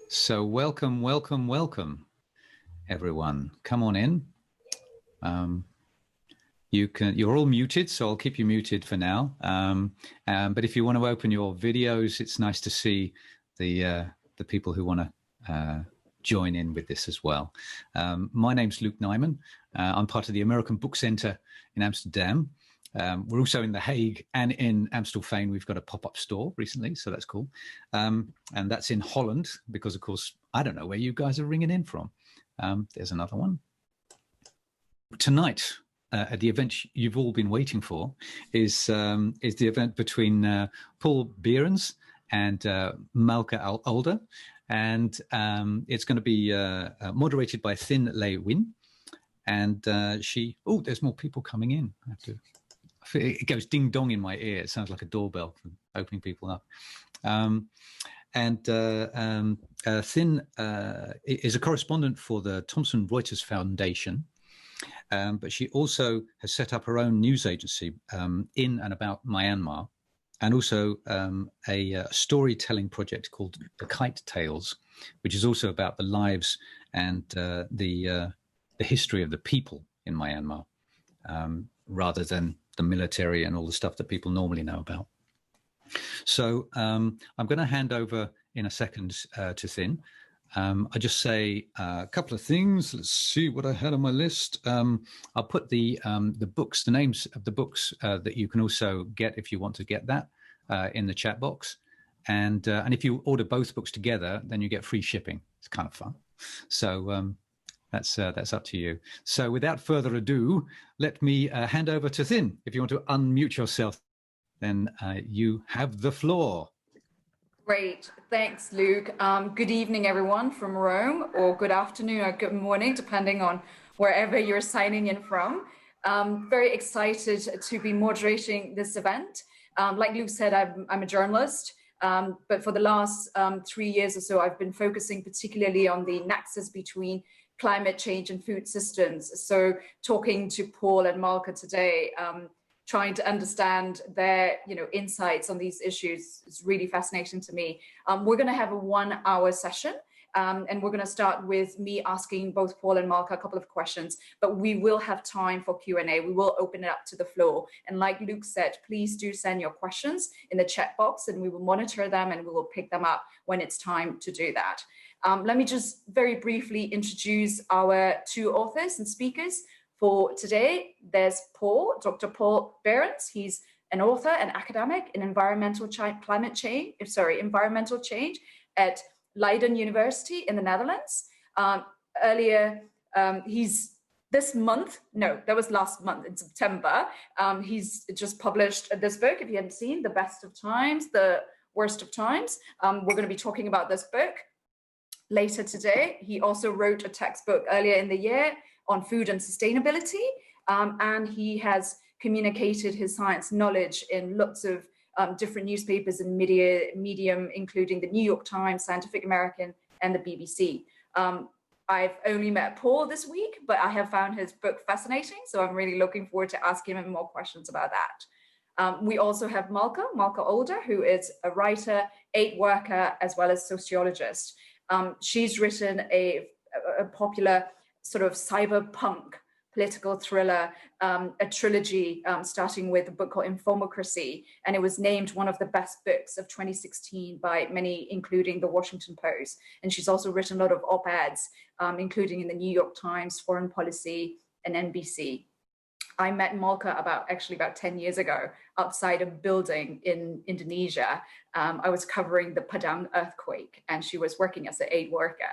So welcome, everyone. Come on in. You're all muted, so I'll keep you muted for now. But if you want to open your videos, it's nice to see the people who want to join in with this as well. My name's Luke Nyman. I'm part of the American Book Centre in Amsterdam. We're also in The Hague and in Amstelveen. We've got a pop-up store recently, so that's cool. And that's in Holland because, of course, I don't know where you guys are ringing in from. There's another one. Tonight, at the event you've all been waiting for, is the event between Paul Behrens and Malka Alda. And it's going to be moderated by Thin Lei Win. And there's more people coming in. I have to... It goes ding dong in my ear. It sounds like a doorbell for opening people up. Thin is a correspondent for the Thomson Reuters Foundation, but she also has set up her own news agency in and about Myanmar, and also a storytelling project called The Kite Tales, which is also about the lives and the history of the people in Myanmar, rather than the military and all the stuff that people normally know about. So I'm going to hand over in a second to Thin. I just say a couple of things. Let's see what I had on my list. I'll put the books, the names of the books that you can also get if you want to get that in the chat box. And if you order both books together, then you get free shipping. It's kind of fun. So that's up to you. So without further ado, let me hand over to Thin. If you want to unmute yourself, then you have the floor. Great. Thanks, Luke. Good evening, everyone from Rome, or good afternoon or good morning, depending on wherever you're signing in from. Very excited to be moderating this event. Like Luke said, I'm a journalist, but for the last 3 years or so, I've been focusing particularly on the nexus between climate change and food systems. So talking to Paul and Malka today, trying to understand their insights on these issues is really fascinating to me. We're going to have a 1 hour session, and we're going to start with me asking both Paul and Malka a couple of questions, but we will have time for Q&A. We will open it up to the floor. And like Luke said, please do send your questions in the chat box and we will monitor them and we will pick them up when it's time to do that. Let me just very briefly introduce our two authors and speakers for today. There's Paul, Dr. Paul Behrens. He's an author and academic in environmental change at Leiden University in the Netherlands. Last month in September, he's just published this book. If you hadn't seen, The Best of Times, The Worst of Times. We're going to be talking about this book later today. He also wrote a textbook earlier in the year on food and sustainability, and he has communicated his science knowledge in lots of different newspapers and medium, including the New York Times, Scientific American, and the BBC. I've only met Paul this week, but I have found his book fascinating, so I'm really looking forward to asking him more questions about that. We also have Malka Alda, who is a writer, aid worker, as well as sociologist. She's written a popular sort of cyberpunk political thriller, a trilogy starting with a book called Infomocracy, and it was named one of the best books of 2016 by many, including the Washington Post. And she's also written a lot of op-eds, including in the New York Times, Foreign Policy, and NBC. I met Malka about 10 years ago outside a building in Indonesia. I was covering the Padang earthquake and she was working as an aid worker.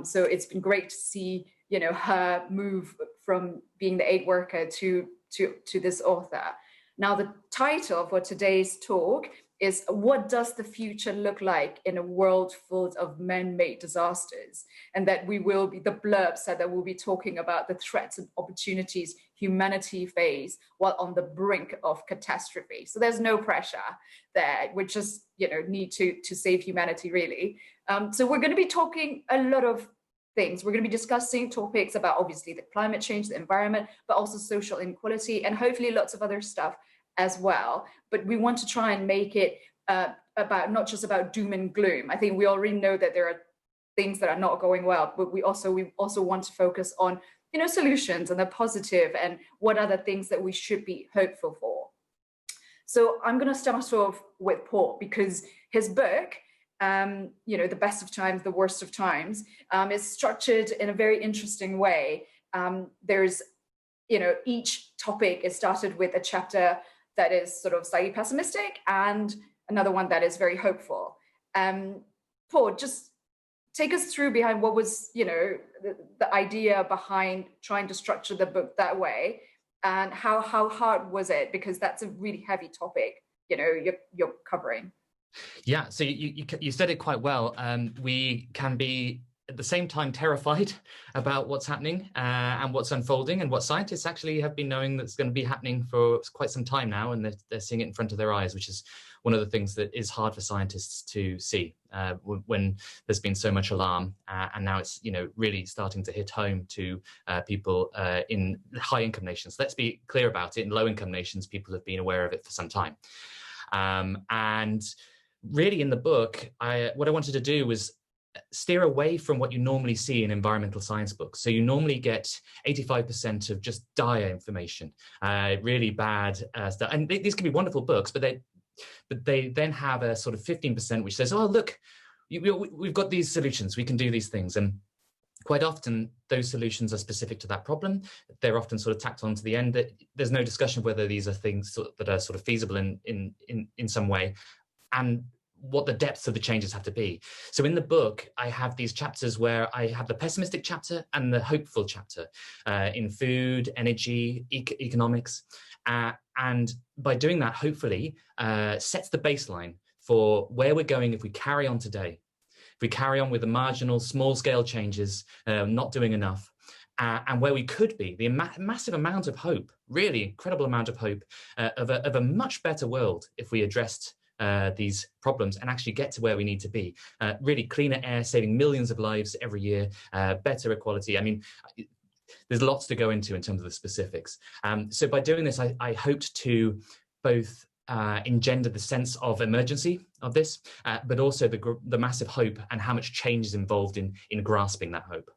So it's been great to see, her move from being the aid worker to this author. Now, the title for today's talk is "What Does the Future Look Like in a World Full of Man-Made Disasters?" And that the blurb said that we'll be talking about the threats and opportunities humanity face while on the brink of catastrophe. So there's no pressure there. We just, need to save humanity, really. So we're going to be talking a lot of things. We're going to be discussing topics about, obviously, the climate change, the environment, but also social inequality, and hopefully lots of other stuff as well. But we want to try and make it about not just about doom and gloom. I think we already know that there are things that are not going well, but we also want to focus on, solutions and the positive and what are the things that we should be hopeful for. So I'm going to start off with Paul, because his book, The Best of Times, The Worst of Times, is structured in a very interesting way. There's, each topic is started with a chapter that is sort of slightly pessimistic and another one that is very hopeful. Paul, just take us through behind what was, the idea behind trying to structure the book that way, and how hard was it? Because that's a really heavy topic, you're covering. Yeah, so you said it quite well. We can be at the same time terrified about what's happening and what's unfolding, and what scientists actually have been knowing that's going to be happening for quite some time now, and they're seeing it in front of their eyes, which is one of the things that is hard for scientists to see when there's been so much alarm, and now it's really starting to hit home to people in high income nations. Let's be clear about it. In low income nations, people have been aware of it for some time, and really in the book, what I wanted to do was steer away from what you normally see in environmental science books. So you normally get 85% of just dire information, really bad stuff. And these can be wonderful books, but they then have a sort of 15% which says, oh, look, we've got these solutions, we can do these things. And quite often those solutions are specific to that problem. They're often sort of tacked on to the end. There's no discussion of whether these are things that are sort of feasible in some way, and what the depths of the changes have to be. So in the book, I have these chapters where I have the pessimistic chapter and the hopeful chapter in food, energy, economics. And by doing that, hopefully, sets the baseline for where we're going if we carry on today. If we carry on with the marginal, small-scale changes, not doing enough, and where we could be, the massive amount of hope, really incredible amount of hope of a much better world if we addressed these problems and actually get to where we need to be. Really cleaner air, saving millions of lives every year, better equality. I mean, there's lots to go into in terms of the specifics. So by doing this, I hoped to both engender the sense of emergency of this, but also the massive hope and how much change is involved in grasping that hope.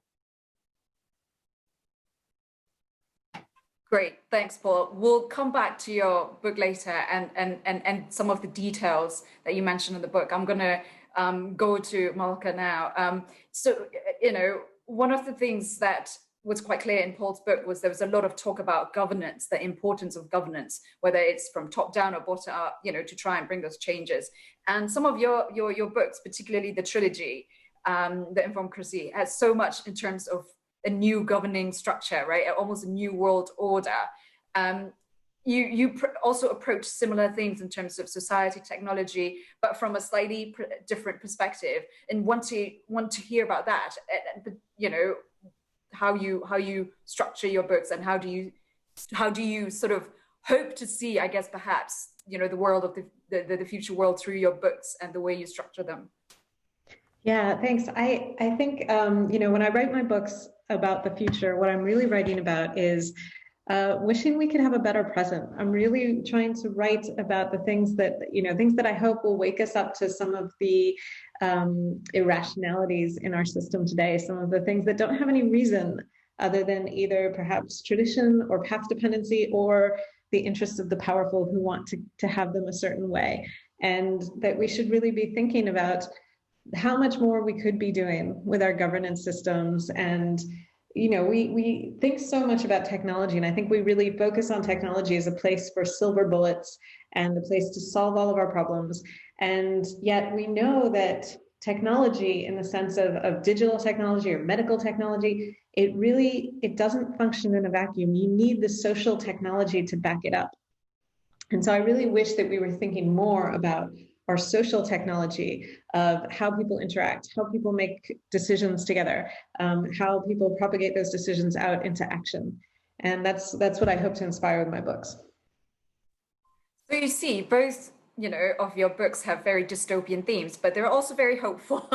Great, thanks, Paul. We'll come back to your book later and some of the details that you mentioned in the book. I'm going to go to Malka now. So, one of the things that was quite clear in Paul's book was there was a lot of talk about governance, the importance of governance, whether it's from top down or bottom up, to try and bring those changes. And some of your books, particularly the trilogy, the Infomocracy, has so much in terms of a new governing structure, right? Almost a new world order. You also approach similar things in terms of society, technology, but from a slightly different perspective. And want to hear about that. How you structure your books, and how do you sort of hope to see, I guess, perhaps, the world of the future world through your books and the way you structure them. Yeah, thanks. I think, when I write my books about the future, what I'm really writing about is wishing we could have a better present. I'm really trying to write about the things that I hope will wake us up to some of the irrationalities in our system today, some of the things that don't have any reason other than either perhaps tradition or path dependency or the interests of the powerful who want to have them a certain way. And that we should really be thinking about how much more we could be doing with our governance systems. And we think so much about technology, and I think we really focus on technology as a place for silver bullets and a place to solve all of our problems. And yet we know that technology, in the sense of digital technology or medical technology, it doesn't function in a vacuum. You need the social technology to back it up. And so I really wish that we were thinking more about our social technology of how people interact, how people make decisions together, how people propagate those decisions out into action. And that's what I hope to inspire with my books. So you see, both of your books have very dystopian themes, but they're also very hopeful.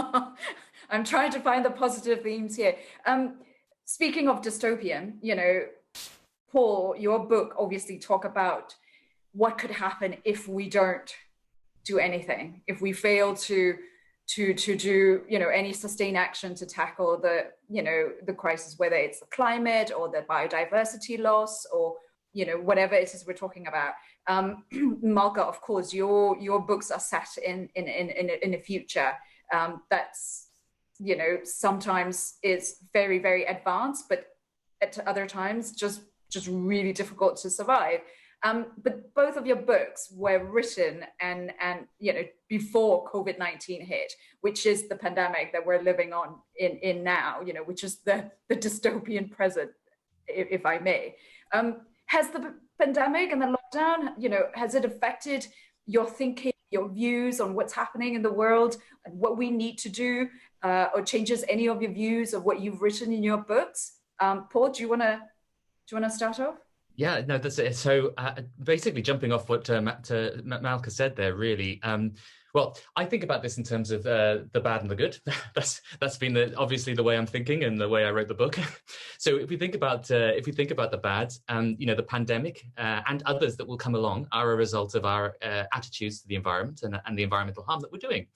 I'm trying to find the positive themes here. Speaking of dystopian, Paul, your book obviously talk about what could happen if we don't do anything, if we fail to to do, you know, any sustained action to tackle the, you know, the crisis, whether it's the climate or the biodiversity loss or, you know, whatever it is we're talking about. Malka, of course, your books are set in a future that's, you know, sometimes it's very, very advanced, but at other times just really difficult to survive. But both of your books were written and you know, before COVID-19 hit, which is the pandemic that we're living on in now, you know, which is the dystopian present, if I may. Has the pandemic and the lockdown, you know, has it affected your thinking, your views on what's happening in the world and what we need to do, or changes any of your views of what you've written in your books? Paul, do you want to start off? Yeah, no, that's it. So basically jumping off what Malka said there, really. Well, I think about this in terms of the bad and the good. That's been obviously the way I'm thinking and the way I wrote the book. So if we think about the bad, you know, the pandemic and others that will come along are a result of our attitudes to the environment and the environmental harm that we're doing.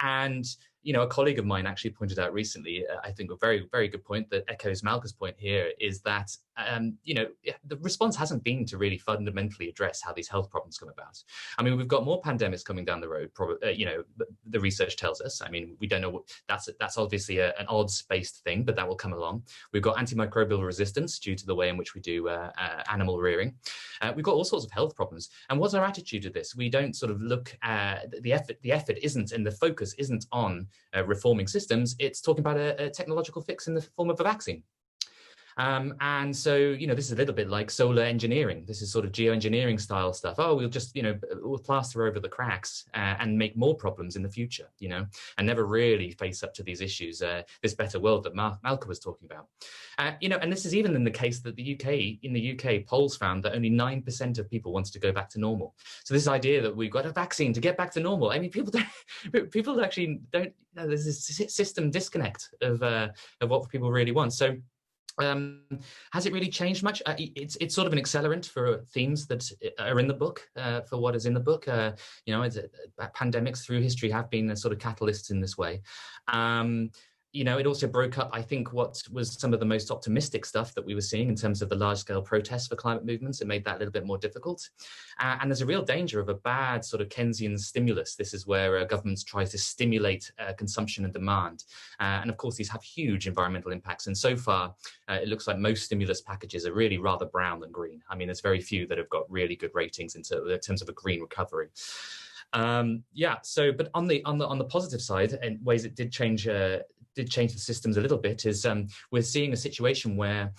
And you know, a colleague of mine actually pointed out recently, I think a very, very good point that echoes Malka's point here, is that, you know, the response hasn't been to really fundamentally address how these health problems come about. I mean, we've got more pandemics coming down the road, probably, you know, the research tells us. I mean, we don't know, that's obviously an odds-based thing, but that will come along. We've got antimicrobial resistance due to the way in which we do animal rearing. We've got all sorts of health problems. And what's our attitude to this? We don't sort of look at the effort isn't, and the focus isn't on reforming systems, it's talking about a technological fix in the form of a vaccine. And so, you know, this is a little bit like solar engineering. This is sort of geoengineering style stuff. Oh, we'll just, you know, we'll plaster over the cracks and make more problems in the future, you know, and never really face up to these issues, this better world that Malka was talking about. You know, and this is even in the case that in the UK, polls found that only 9% of people wanted to go back to normal. So this idea that we've got a vaccine to get back to normal, I mean, people actually don't, you know, there's this system disconnect of what people really want. So, has it really changed much? It's sort of an accelerant for themes that are in the book, for what is in the book. You know, pandemics through history have been a sort of catalysts in this way. You know, it also broke up, I think, what was some of the most optimistic stuff that we were seeing in terms of the large-scale protests for climate movements. It made that a little bit more difficult. And there's a real danger of a bad sort of Keynesian stimulus. This is where governments try to stimulate consumption and demand. And of course, these have huge environmental impacts. And so far, it looks like most stimulus packages are really rather brown than green. I mean, there's very few that have got really good ratings in terms of a green recovery. Yeah, so, but on the positive side, and ways it did change the systems a little bit, is we're seeing a situation where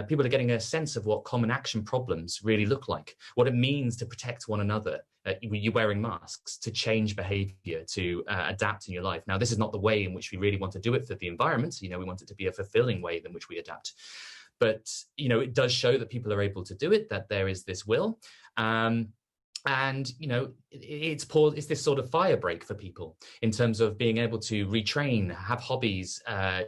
people are getting a sense of what common action problems really look like, what it means to protect one another. You wearing masks, to change behavior, to adapt in your life. Now, this is not the way in which we really want to do it for the environment. You know, we want it to be a fulfilling way in which we adapt. But, you know, it does show that people are able to do it, that there is this will. And, you know, it's this sort of fire break for people in terms of being able to retrain, have hobbies,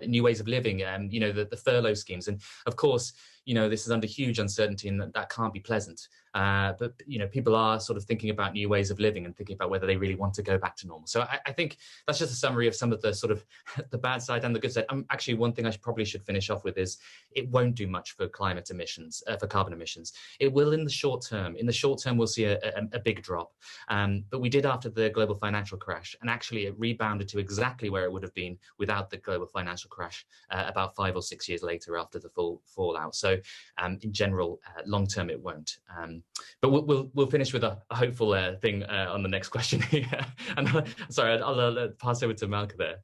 new ways of living, and, you know, the furlough schemes. And of course, you know, this is under huge uncertainty and that can't be pleasant. But, you know, people are sort of thinking about new ways of living and thinking about whether they really want to go back to normal. So I think that's just a summary of some of the sort of the bad side and the good side. Actually, one thing I probably should finish off with is it won't do much for climate emissions, for carbon emissions. It will in the short term. In the short term, we'll see a big drop. But we did after the global financial crash, and actually it rebounded to exactly where it would have been without the global financial crash about 5 or 6 years later after the full fallout. So in general, long term, it won't. But we'll finish with a hopeful thing on the next question here. And sorry, I'll pass over to Malka there.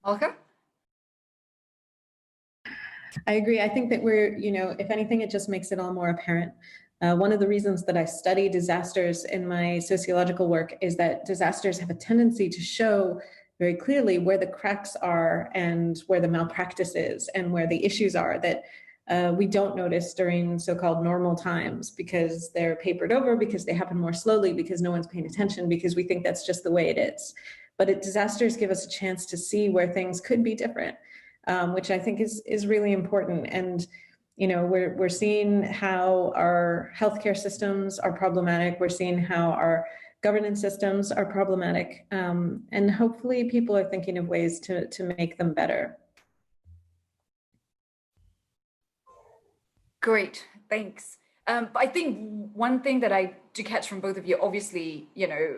Malka? I agree. I think that we're, you know, if anything, it just makes it all more apparent. One of the reasons that I study disasters in my sociological work is that disasters have a tendency to show very clearly where the cracks are and where the malpractice is and where the issues are that we don't notice during so-called normal times because they're papered over, because they happen more slowly, because no one's paying attention, because we think that's just the way it is. But disasters give us a chance to see where things could be different, which I think is really important. And you know, we're seeing how our healthcare systems are problematic. We're seeing how our governance systems are problematic, and hopefully people are thinking of ways to make them better. Great, thanks. But I think one thing that I do catch from both of you, obviously, you know,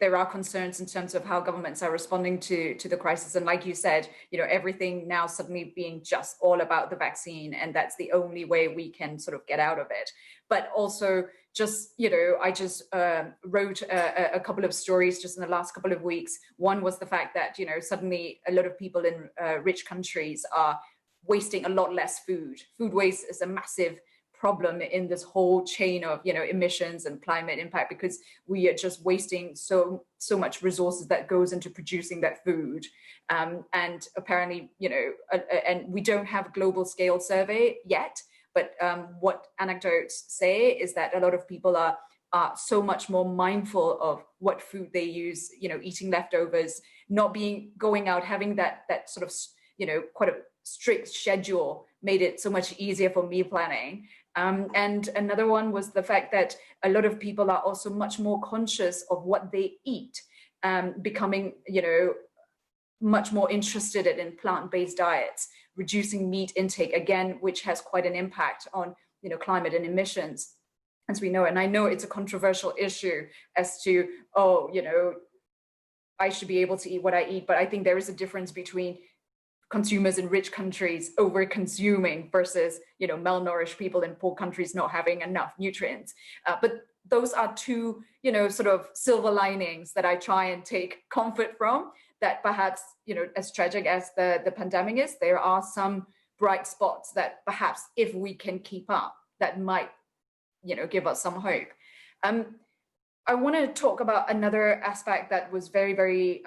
there are concerns in terms of how governments are responding to the crisis. And like you said, you know, everything now suddenly being just all about the vaccine, and that's the only way we can sort of get out of it. But also just, you know, I just wrote a couple of stories just in the last couple of weeks. One was the fact that, you know, suddenly a lot of people in rich countries are wasting a lot less food. Food waste is a massive problem in this whole chain of, you know, emissions and climate impact, because we are just wasting so much resources that goes into producing that food. And apparently, you know, and we don't have a global scale survey yet, but what anecdotes say is that a lot of people are so much more mindful of what food they use, you know, eating leftovers, not going out, having that sort of, you know, quite a strict schedule made it so much easier for meal planning. And another one was the fact that a lot of people are also much more conscious of what they eat, becoming, you know, much more interested in plant-based diets, reducing meat intake, again, which has quite an impact on, you know, climate and emissions, as we know. And I know it's a controversial issue as to, oh, you know, I should be able to eat what I eat, but I think there is a difference between consumers in rich countries over consuming versus, you know, malnourished people in poor countries not having enough nutrients. But those are two, you know, sort of silver linings that I try and take comfort from, that perhaps, you know, as tragic as the pandemic is, there are some bright spots that perhaps if we can keep up, that might, you know, give us some hope. I want to talk about another aspect that was very, very,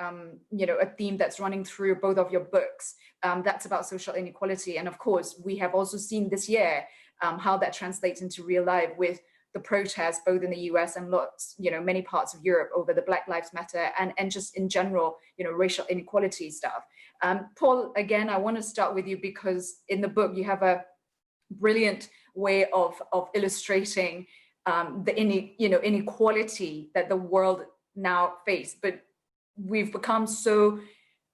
you know, a theme that's running through both of your books. That's about social inequality. And of course, we have also seen this year how that translates into real life with the protests, both in the US and lots, you know, many parts of Europe over the Black Lives Matter and just in general, you know, racial inequality stuff. Paul, again, I want to start with you because in the book, you have a brilliant way of illustrating the inequality that the world now face, but we've become so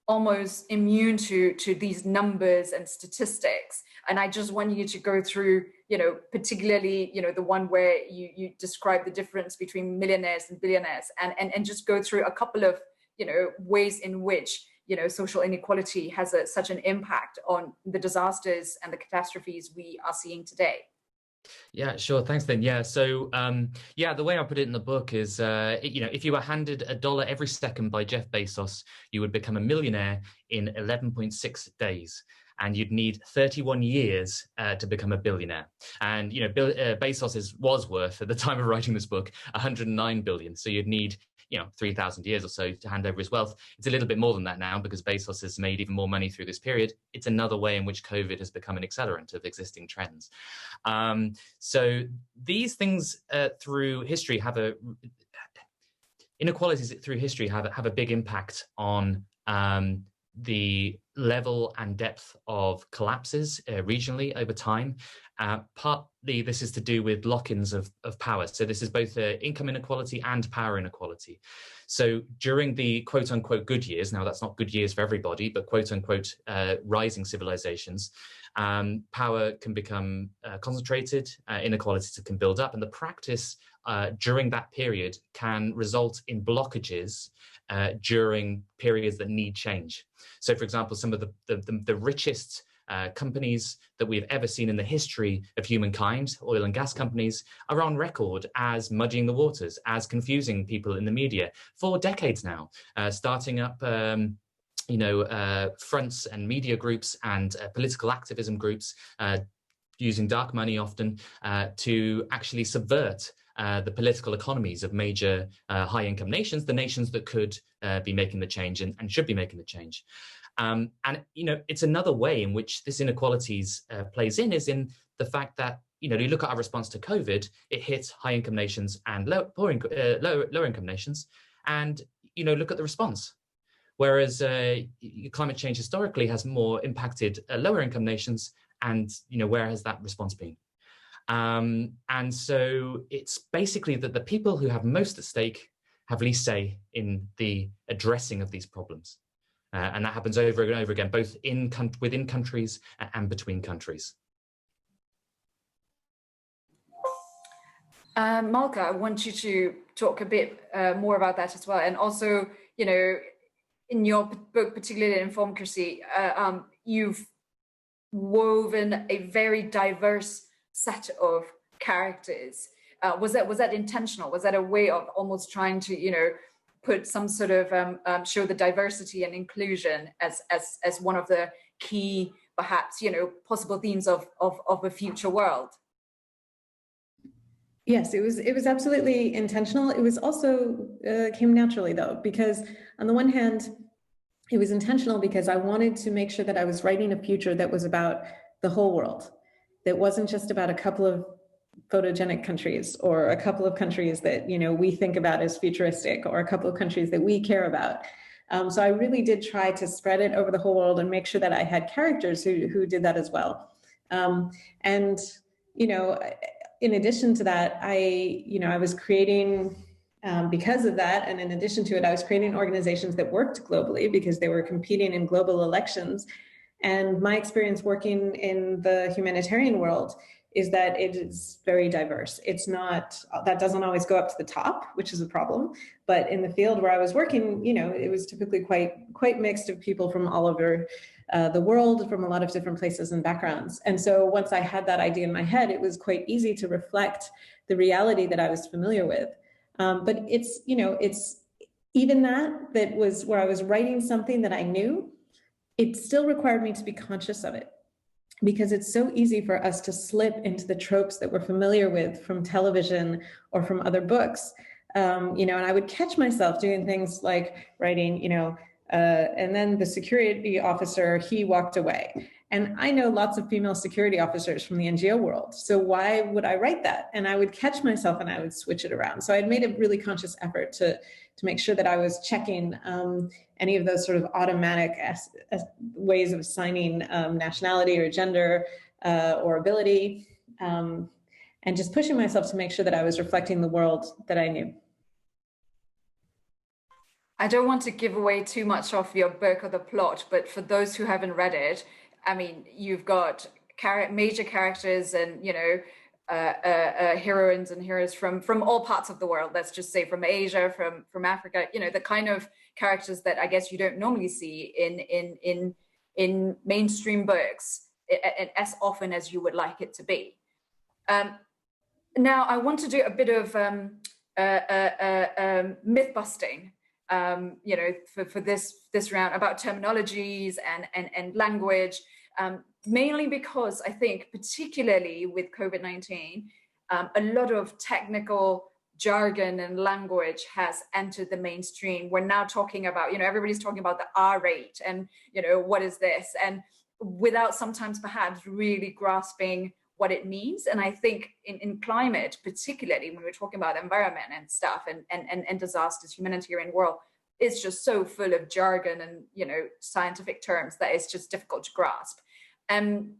almost immune to these numbers and statistics. And I just want you to go through, you know, particularly, you know, the one where you describe the difference between millionaires and billionaires, and just go through a couple of, you know, ways in which, you know, social inequality has such an impact on the disasters and the catastrophes we are seeing today. Yeah, sure. Thanks, then. Yeah. So, yeah, the way I put it in the book is, you know, if you were handed $1 every second by Jeff Bezos, you would become a millionaire in 11.6 days. And you'd need 31 years to become a billionaire. And, you know, Bezos was worth, at the time of writing this book, 109 billion. So you'd need, you know, 3,000 years or so to hand over his wealth. It's a little bit more than that now because Bezos has made even more money through this period. It's another way in which COVID has become an accelerant of existing trends. So these things through history inequalities through history have a big impact on the level and depth of collapses regionally over time. Partly this is to do with lock-ins of power. So this is both income inequality and power inequality. So during the quote unquote good years, now that's not good years for everybody, but quote unquote rising civilizations, power can become concentrated, inequalities can build up, and the practice during that period can result in blockages during periods that need change. So, for example, some of the richest companies that we've ever seen in the history of humankind, oil and gas companies, are on record as muddying the waters, as confusing people in the media for decades now, starting up fronts and media groups and political activism groups, using dark money often to actually subvert the political economies of major high-income nations, the nations that could be making the change and should be making the change. And, you know, it's another way in which this inequalities plays in is in the fact that, you know, you look at our response to COVID, it hits high-income nations and lower-income nations, and, you know, look at the response. Whereas climate change historically has more impacted lower-income nations, and, you know, where has that response been? And so it's basically that the people who have most at stake have least say in the addressing of these problems. And that happens over and over again, both within countries and between countries. Malka, I want you to talk a bit more about that as well. And also, you know, in your book, particularly in Informocracy, you've woven a very diverse set of characters. Was that intentional? Was that a way of almost trying to, you know, put some sort of show the diversity and inclusion as one of the key, perhaps, you know, possible themes of a future world? Yes, it was absolutely intentional. It was also came naturally though, because on the one hand, it was intentional because I wanted to make sure that I was writing a future that was about the whole world, that wasn't just about a couple of photogenic countries or a couple of countries that, you know, we think about as futuristic, or a couple of countries that we care about. So I really did try to spread it over the whole world and make sure that I had characters who did that as well. And, you know, in addition to that, I was creating, because of that, and in addition to it, I was creating organizations that worked globally because they were competing in global elections. And my experience working in the humanitarian world is that it is very diverse. It's not, that doesn't always go up to the top, which is a problem. But in the field where I was working, you know, it was typically quite mixed of people from all over the world, from a lot of different places and backgrounds. And so once I had that idea in my head, it was quite easy to reflect the reality that I was familiar with. But it's, you know, it's even that was where I was writing something that I knew, it still required me to be conscious of it, because it's so easy for us to slip into the tropes that we're familiar with from television or from other books. You know, and I would catch myself doing things like writing, you know, and then the security officer, he walked away. And I know lots of female security officers from the NGO world. So why would I write that? And I would catch myself and I would switch it around. So I'd made a really conscious effort to make sure that I was checking any of those sort of automatic ways of assigning nationality or gender or ability, and just pushing myself to make sure that I was reflecting the world that I knew. I don't want to give away too much of your book or the plot, but for those who haven't read it, I mean, you've got major characters and, you know, heroines and heroes from all parts of the world. Let's just say from Asia, from Africa, you know, the kind of characters that I guess you don't normally see in mainstream books as often as you would like it to be. Now I want to do a bit of myth busting, you know, for this round about terminologies and language. Mainly because I think, particularly with COVID-19, a lot of technical jargon and language has entered the mainstream. We're now talking about, you know, everybody's talking about the R rate and, you know, what is this? And without sometimes perhaps really grasping what it means. And I think in climate, particularly when we're talking about environment and stuff and disasters, humanitarian world, it's just so full of jargon and, you know, scientific terms that it's just difficult to grasp. And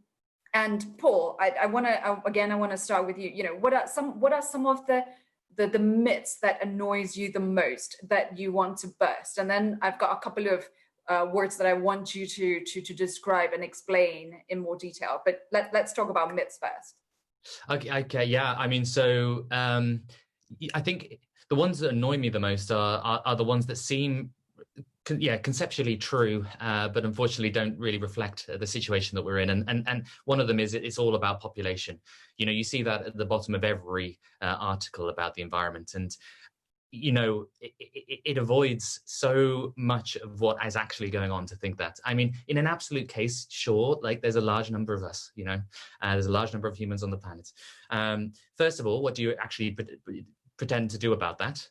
Paul, I want to start with you. You know, what are some of the myths that annoys you the most that you want to burst? And then I've got a couple of words that I want you to describe and explain in more detail. But let's talk about myths first. Okay, yeah. I mean, so I think the ones that annoy me the most are the ones that seem, conceptually true, but unfortunately don't really reflect the situation that we're in. And one of them is it's all about population. You know, you see that at the bottom of every article about the environment, and you know, it avoids so much of what is actually going on to think that. I mean, in an absolute case, sure, like there's a large number of us, you know, there's a large number of humans on the planet. First of all, what do you actually pretend to do about that?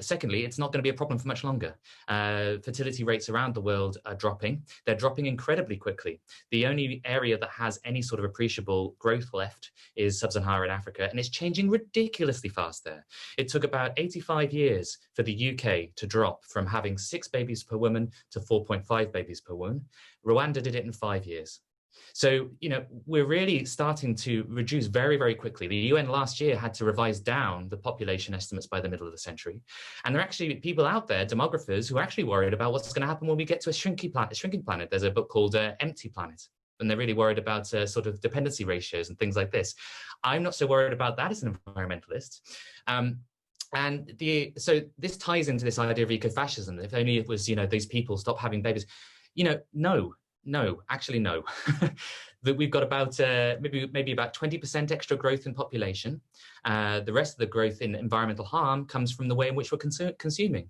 Secondly, it's not going to be a problem for much longer. Fertility rates around the world are dropping. They're dropping incredibly quickly. The only area that has any sort of appreciable growth left is sub-Saharan Africa, and it's changing ridiculously fast there. It took about 85 years for the UK to drop from having 6 babies per woman to 4.5 babies per woman. Rwanda did it in 5 years. So, we're really starting to reduce very, very quickly. The UN last year had to revise down the population estimates by the middle of the century. And there are actually people out there, demographers, who are actually worried about what's going to happen when we get to a shrinking planet. There's a book called Empty Planet. And they're really worried about sort of dependency ratios and things like this. I'm not so worried about that as an environmentalist. So this ties into this idea of ecofascism. If only it was, these people stop having babies. No, actually, no. That we've got about maybe about 20% extra growth in population. The rest of the growth in environmental harm comes from the way in which we're consuming.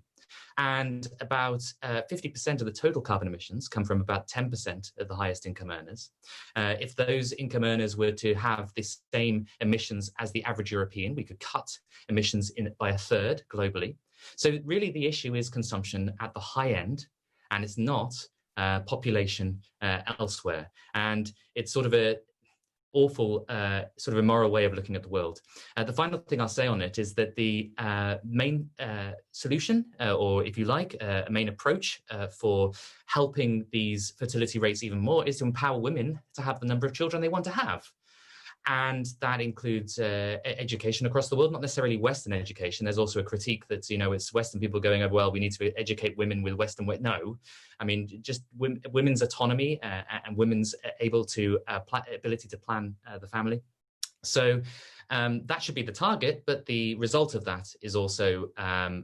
And about 50% of the total carbon emissions come from about 10% of the highest income earners. If those income earners were to have the same emissions as the average European, we could cut emissions by a third globally. So really the issue is consumption at the high end, and it's not population elsewhere. And it's sort of a awful, sort of immoral way of looking at the world. The final thing I'll say on it is that the main solution, or if you like, a main approach for helping these fertility rates even more is to empower women to have the number of children they want to have. And that includes education across the world, not necessarily Western education. There's also a critique that, it's Western people going, oh, well, we need to educate women with Western way. No, I mean, just women's autonomy and women's ability to plan the family. So that should be the target, but the result of that is also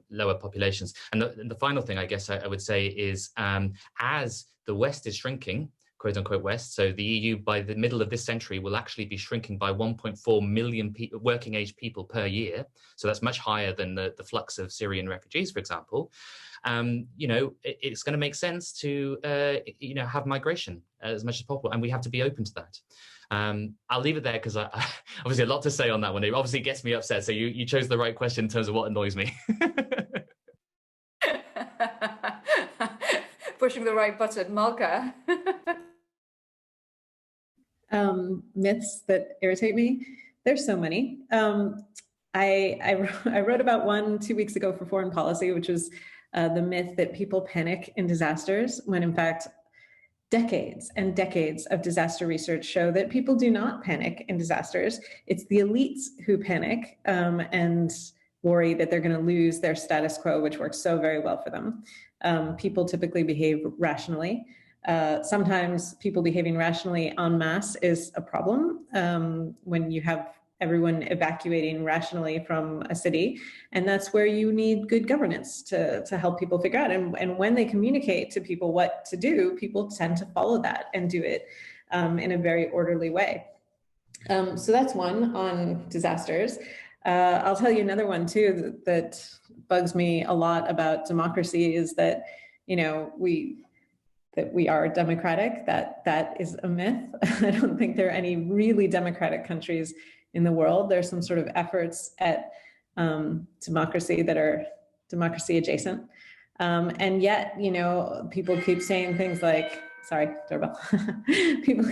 lower populations. And the final thing, I guess I would say is as the West is shrinking, quote unquote West. So the EU by the middle of this century will actually be shrinking by 1.4 million working age people per year. So that's much higher than the flux of Syrian refugees, for example. It's going to make sense to, have migration as much as possible. And we have to be open to that. I'll leave it there because I obviously a lot to say on that one. It obviously gets me upset. So you chose the right question in terms of what annoys me. Pushing the right button, Malka. Myths that irritate me. There's so many. I wrote about one 2 weeks ago for Foreign Policy, which was the myth that people panic in disasters, when in fact, decades and decades of disaster research show that people do not panic in disasters. It's the elites who panic and worry that they're going to lose their status quo, which works so very well for them. People typically behave rationally. Sometimes people behaving rationally en masse is a problem when you have everyone evacuating rationally from a city. And that's where you need good governance to help people figure out. And when they communicate to people what to do, people tend to follow that and do it in a very orderly way. So that's one on disasters. I'll tell you another one too that bugs me a lot about democracy is that, we are democratic. That is a myth. I don't think there are any really democratic countries in the world. There's some sort of efforts at democracy that are democracy adjacent. And yet, people keep saying things like, sorry, doorbell. People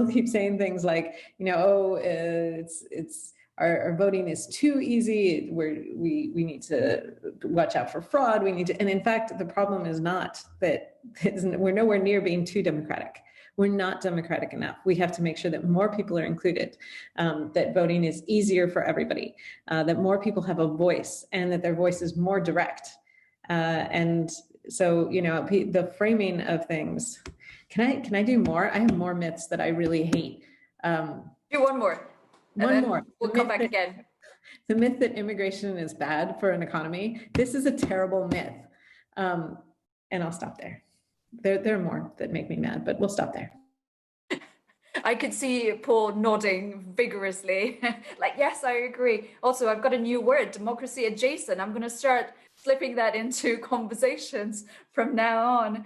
keep saying things like, it's our voting is too easy. We need to watch out for fraud. And in fact, the problem is not that we're nowhere near being too democratic. We're not democratic enough. We have to make sure that more people are included, that voting is easier for everybody, that more people have a voice, and that their voice is more direct. And so, the framing of things. Can I do more? I have more myths that I really hate. Do one more. We'll come back again. The myth that immigration is bad for an economy. This is a terrible myth. And I'll stop there. There are more that make me mad, but we'll stop there. I could see Paul nodding vigorously, like, yes, I agree. Also, I've got a new word, democracy adjacent. I'm going to start slipping that into conversations from now on,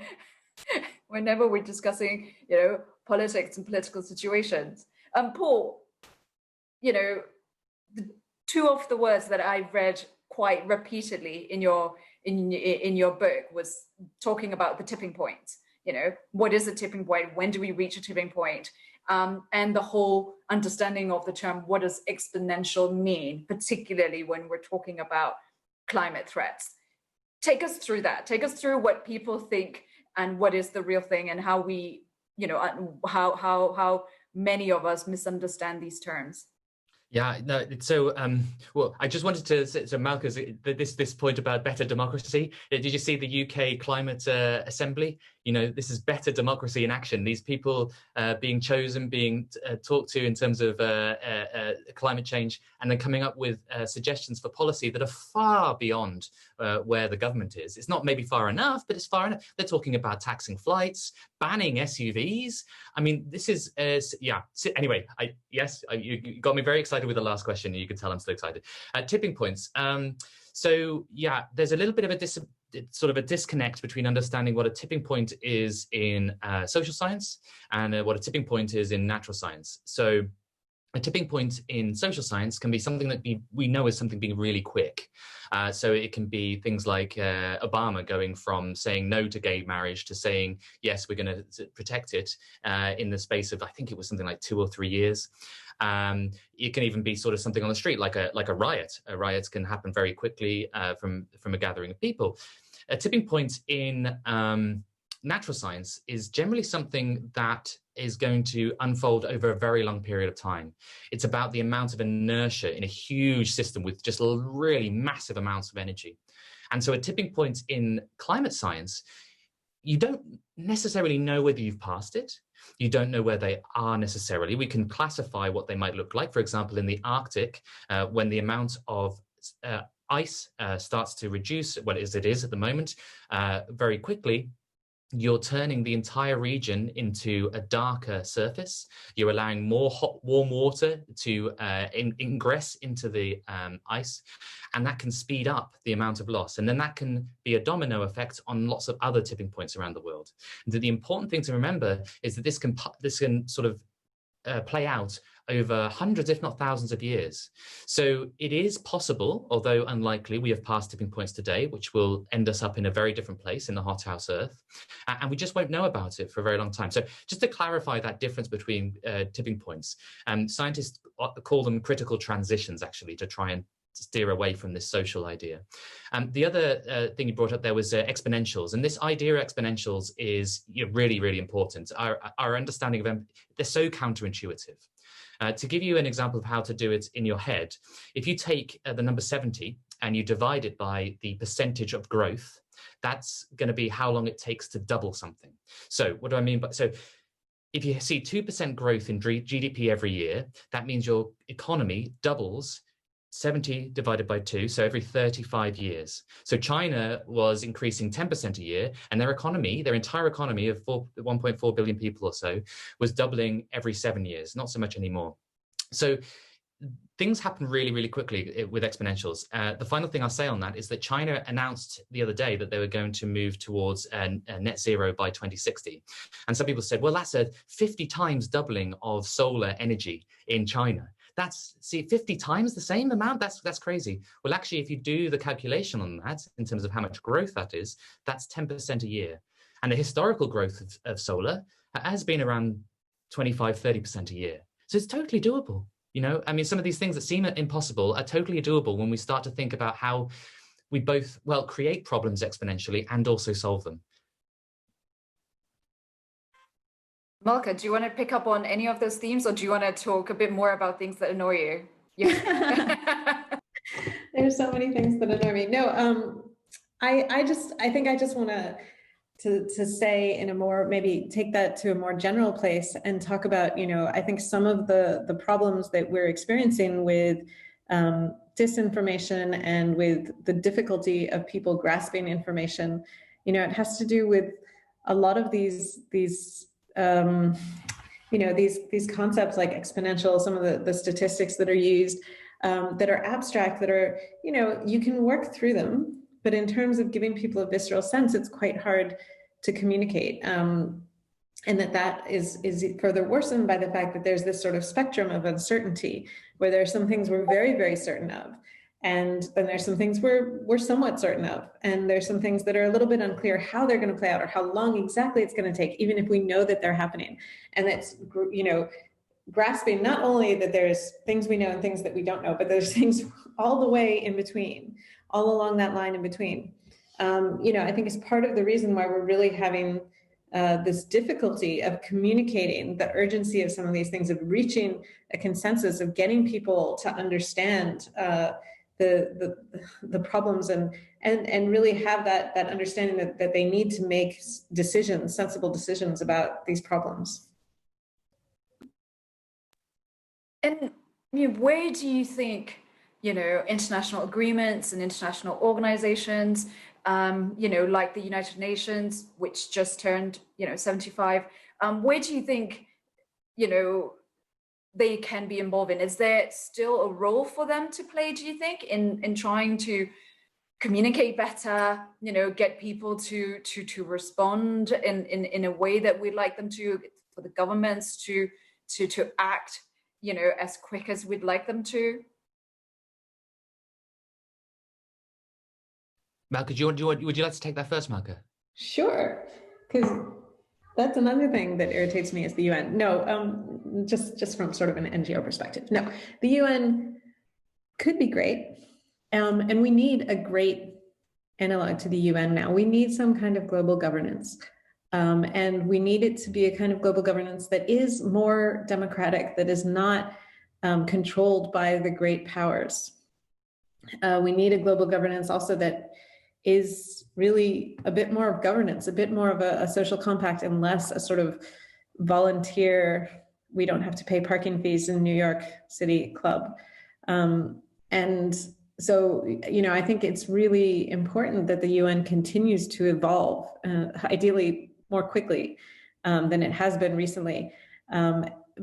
whenever we're discussing, politics and political situations. Paul, two of the words that I read quite repeatedly in your book was talking about the tipping point. What is a tipping point? When do we reach a tipping point? And the whole understanding of the term, what does exponential mean, particularly when we're talking about climate threats? Take us through that. Take us through what people think and what is the real thing, and how we how many of us misunderstand these terms. Yeah, no, so well, I just wanted to say, so Malka's this point about better democracy. Did you see the UK Climate Assembly? This is better democracy in action. These people being chosen, being talked to in terms of climate change, and then coming up with suggestions for policy that are far beyond where the government is. It's not maybe far enough, but it's far enough. They're talking about taxing flights, banning SUVs. I mean, this is yeah. Anyway, you got me very excited with the last question. You can tell I'm so excited. Tipping points. So yeah, there's a little bit of a disconnect between understanding what a tipping point is in social science and what a tipping point is in natural science. So a tipping point in social science can be something that we know is something being really quick. So it can be things like Obama going from saying no to gay marriage to saying, yes, we're going to protect it in the space of, I think it was something like 2 or 3 years. It can even be sort of something on the street, like a riot. Riots can happen very quickly from a gathering of people. A tipping point in natural science is generally something that is going to unfold over a very long period of time. It's about the amount of inertia in a huge system with just really massive amounts of energy. And so a tipping point in climate science, you don't necessarily know whether you've passed it. You don't know where they are necessarily. We can classify what they might look like. For example, in the Arctic, when the amount of ice starts to reduce, well, as it is at the moment, very quickly, you're turning the entire region into a darker surface. You're allowing more hot, warm water to ingress into the ice, and that can speed up the amount of loss. And then that can be a domino effect on lots of other tipping points around the world. And the important thing to remember is that this can sort of play out over hundreds, if not thousands of years. So it is possible, although unlikely, we have passed tipping points today, which will end us up in a very different place in the hothouse Earth. And we just won't know about it for a very long time. So just to clarify that difference between tipping points, scientists call them critical transitions, actually, to try and steer away from this social idea. The other thing you brought up there was exponentials. And this idea of exponentials is really, really important. Our understanding of them, they're so counterintuitive. To give you an example of how to do it in your head, if you take the number 70 and you divide it by the percentage of growth, that's going to be how long it takes to double something. So what do I mean by, so if you see 2% growth in GDP every year, that means your economy doubles 70 divided by 2, so every 35 years. So China was increasing 10% a year, and their economy, their entire economy of 1.4 billion people or so, was doubling every 7 years, not so much anymore. So things happen really, really quickly with exponentials. The final thing I'll say on that is that China announced the other day that they were going to move towards a net zero by 2060. And some people said, well, that's a 50 times doubling of solar energy in China. That's, 50 times the same amount? That's crazy. Well, actually, if you do the calculation on that, in terms of how much growth that is, that's 10% a year. And the historical growth of solar has been around 25, 30% a year. So it's totally doable. I mean, some of these things that seem impossible are totally doable when we start to think about how we both, create problems exponentially and also solve them. Malka, do you want to pick up on any of those themes, or do you want to talk a bit more about things that annoy you? Yeah. There's so many things that annoy me. No, I think I just want to say in a more, maybe take that to a more general place and talk about, I think some of the problems that we're experiencing with disinformation and with the difficulty of people grasping information, it has to do with a lot of these concepts like exponential, some of the statistics that are used that are abstract, that are, you can work through them, but in terms of giving people a visceral sense, it's quite hard to communicate. And that is further worsened by the fact that there's this sort of spectrum of uncertainty, where there are some things we're very, very certain of. And then there's some things we're somewhat certain of. And there's some things that are a little bit unclear how they're going to play out or how long exactly it's going to take, even if we know that they're happening. And that's, grasping not only that there's things we know and things that we don't know, but there's things all the way in between, all along that line in between. I think it's part of the reason why we're really having this difficulty of communicating the urgency of some of these things, of reaching a consensus, of getting people to understand the problems and really have that understanding that they need to make decisions, sensible decisions about these problems. And where do you think, international agreements and international organizations, like the United Nations, which just turned, 75, where do you think, they can be involved in? Is there still a role for them to play, do you think, in trying to communicate better, get people to respond in a way that we'd like them to, for the governments to act, as quick as we'd like them to? Malka, would you like to take that first, Malka? Sure, because that's another thing that irritates me is the UN. No, just from sort of an NGO perspective. No, the UN could be great, and we need a great analog to the UN now. We need some kind of global governance, and we need it to be a kind of global governance that is more democratic, that is not controlled by the great powers. We need a global governance also that is really a bit more of governance, a bit more of a social compact, and less a sort of volunteer, we don't have to pay parking fees in New York City club. And so, I think it's really important that the UN continues to evolve, ideally more quickly than it has been recently,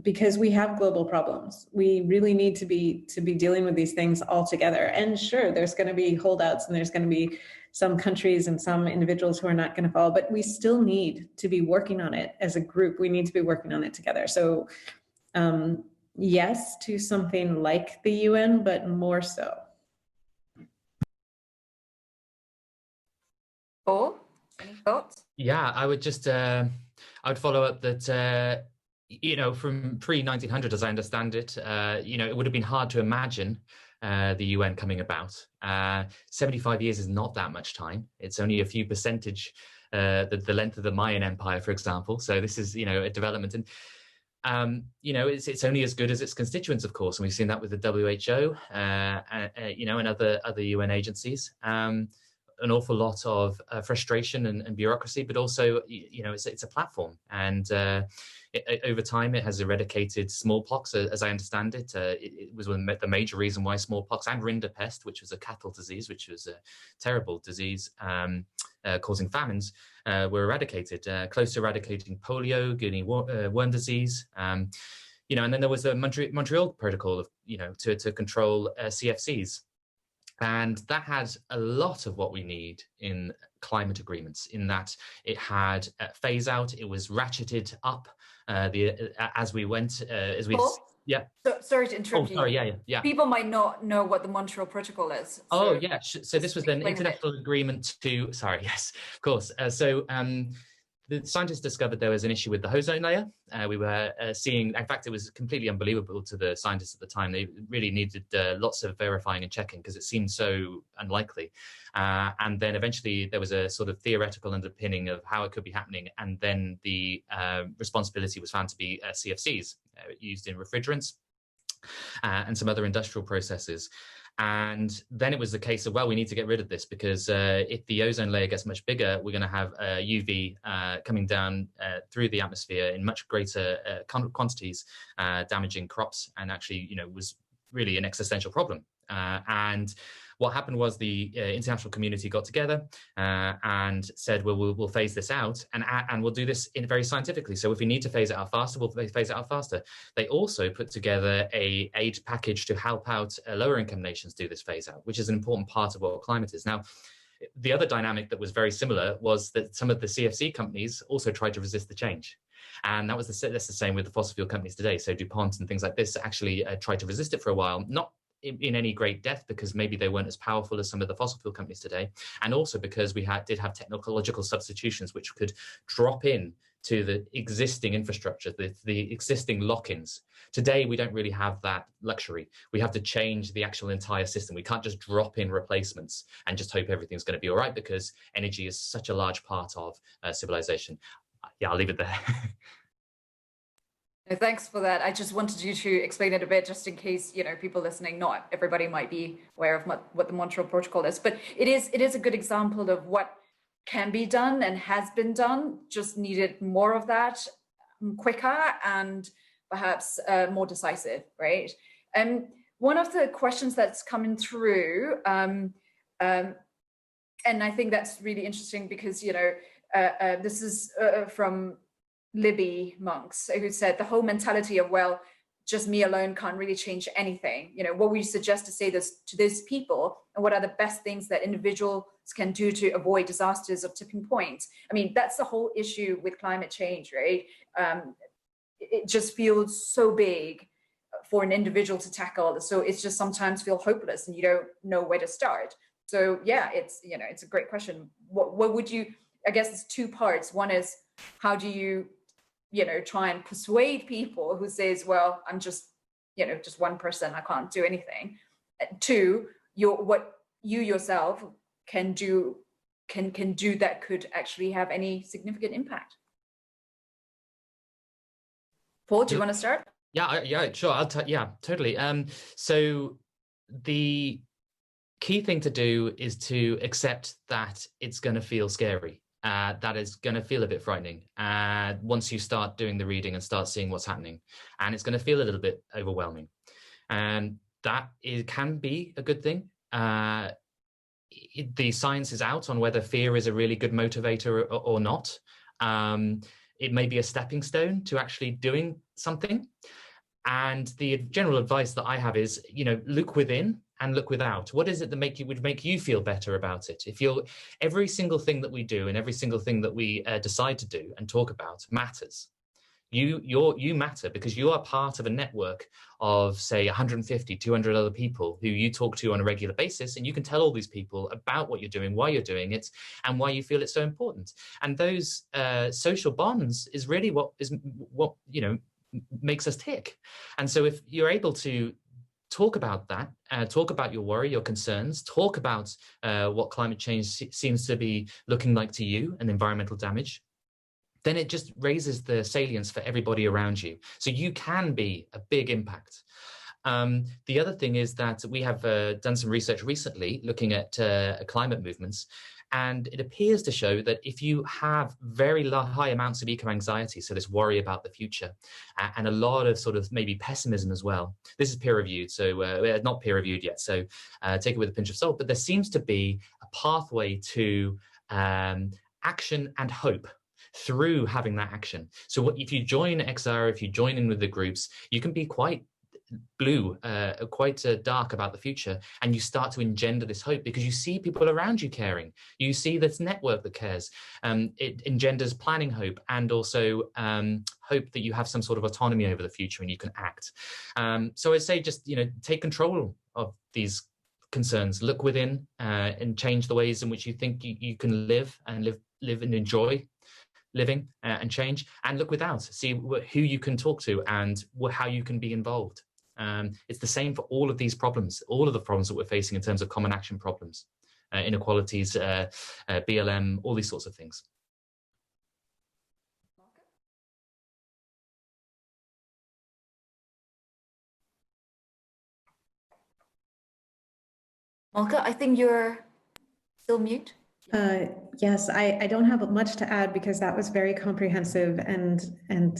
because we have global problems. We really need to be dealing with these things all together. And sure, there's going to be holdouts, and there's going to be some countries and some individuals who are not going to follow, but we still need to be working on it as a group. We need to be working on it together. So yes, to something like the UN, but more so. Paul, any thoughts? Yeah, I would just, I would follow up that, from pre-1900, as I understand it, it would have been hard to imagine the UN coming about. 75 years is not that much time. It's only a few percentage, the length of the Mayan Empire, for example. So this is, a development. And, it's only as good as its constituents, of course. And we've seen that with the WHO, and other UN agencies. An awful lot of frustration and bureaucracy, but also, it's a platform. And over time, it has eradicated smallpox, as I understand it. It was the major reason why smallpox and rinderpest, which was a cattle disease, which was a terrible disease causing famines, were eradicated, close to eradicating polio, guinea worm disease. And then there was the Montreal Protocol of, to control CFCs. And that had a lot of what we need in climate agreements, in that it had phase out, it was ratcheted up as we went, Paul? Yeah. Sorry to interrupt you. Sorry, yeah. People might not know what the Montreal Protocol is. So so this was an international agreement to, yes, of course. The scientists discovered there was an issue with the ozone layer. We were seeing, in fact, it was completely unbelievable to the scientists at the time. They really needed lots of verifying and checking because it seemed so unlikely. And then eventually there was a sort of theoretical underpinning of how it could be happening. And then the responsibility was found to be CFCs used in refrigerants and some other industrial processes. And then it was the case of, well, we need to get rid of this because if the ozone layer gets much bigger, we're going to have UV coming down through the atmosphere in much greater quantities, damaging crops, and actually, was really an existential problem. And what happened was the international community got together and said, well, we'll phase this out and we'll do this very scientifically. So if we need to phase it out faster, we'll phase it out faster. They also put together a aid package to help out lower income nations do this phase out, which is an important part of what climate is. Now, the other dynamic that was very similar was that some of the CFC companies also tried to resist the change. And that's the same with the fossil fuel companies today. So DuPont and things like this actually tried to resist it for a while, not in any great depth, because maybe they weren't as powerful as some of the fossil fuel companies today, and also because we did have technological substitutions which could drop in to the existing infrastructure, the existing lock-ins. Today, we don't really have that luxury. We have to change the actual entire system. We can't just drop in replacements and just hope everything's going to be all right, because energy is such a large part of civilization. yeah, I'll leave it there. No, thanks for that. I just wanted you to explain it a bit, just in case, people listening, not everybody might be aware of what the Montreal Protocol is, but it is a good example of what can be done and has been done, just needed more of that, quicker and perhaps more decisive, right? One of the questions that's coming through, and I think that's really interesting because, this is from Libby Monks, who said the whole mentality of, well, just me alone can't really change anything. What would you suggest to say this to these people, and what are the best things that individuals can do to avoid disasters of tipping points? I mean, that's the whole issue with climate change, right? It just feels so big for an individual to tackle. So it's just sometimes feel hopeless and you don't know where to start. So yeah, it's a great question. What would you, I guess it's two parts. One is, how do you try and persuade people who says, well, I'm just one person, I can't do anything. Two, what you yourself can do that could actually have any significant impact. Paul, do you want to start? Yeah, sure. Yeah, totally. So the key thing to do is to accept that it's going to feel scary. That is going to feel a bit frightening once you start doing the reading and start seeing what's happening. And it's going to feel a little bit overwhelming. And that can be a good thing. The science is out on whether fear is a really good motivator or not. It may be a stepping stone to actually doing something. And the general advice that I have is, look within and look without. What is it that would make you feel better about it? If every single thing that we do and every single thing that we decide to do and talk about matters. You matter because you are part of a network of, say, 150, 200 other people who you talk to on a regular basis, and you can tell all these people about what you're doing, why you're doing it, and why you feel it's so important. And those social bonds is really what makes us tick. And so if you're able to talk about that, talk about your worry, your concerns, talk about what climate change seems to be looking like to you and environmental damage, then it just raises the salience for everybody around you. So you can be a big impact. The other thing is that we have done some research recently looking at climate movements, and it appears to show that if you have very high amounts of eco-anxiety, so this worry about the future, and a lot of sort of maybe pessimism as well. This is peer-reviewed, so not peer-reviewed yet, so take it with a pinch of salt, but there seems to be a pathway to action and hope through having that action. So if you join XR, if you join in with the groups, you can be quite blue, quite dark about the future, and you start to engender this hope because you see people around you caring. You see this network that cares. It engenders planning hope and also hope that you have some sort of autonomy over the future and you can act. So I'd say just take control of these concerns, look within and change the ways in which you think you can live and enjoy living and change, and look without, see who you can talk to and how you can be involved. It's the same for all of these problems, all of the problems that we're facing in terms of common action problems, inequalities, BLM, all these sorts of things. Malka, I think you're still mute. Yes, I don't have much to add because that was very comprehensive and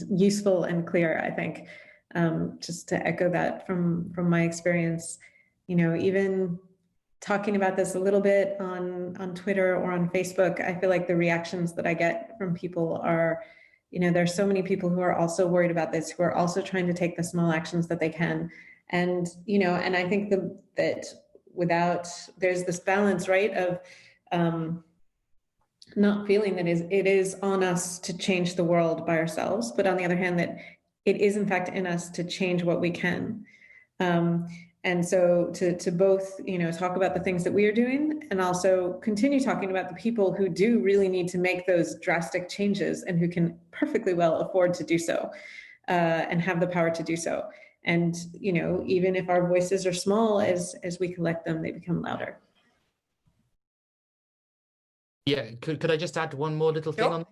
useful and clear, I think. Just to echo that from my experience, even talking about this a little bit on Twitter or on Facebook, I feel like the reactions that I get from people are, there's so many people who are also worried about this, who are also trying to take the small actions that they can. And, and I think that there's this balance, right, of not feeling that it is on us to change the world by ourselves, but on the other hand, that it is in fact in us to change what we can. And so to both, talk about the things that we are doing and also continue talking about the people who do really need to make those drastic changes and who can perfectly well afford to do so and have the power to do so. And, even if our voices are small, as we collect them, they become louder. Yeah, could I just add one more little thing on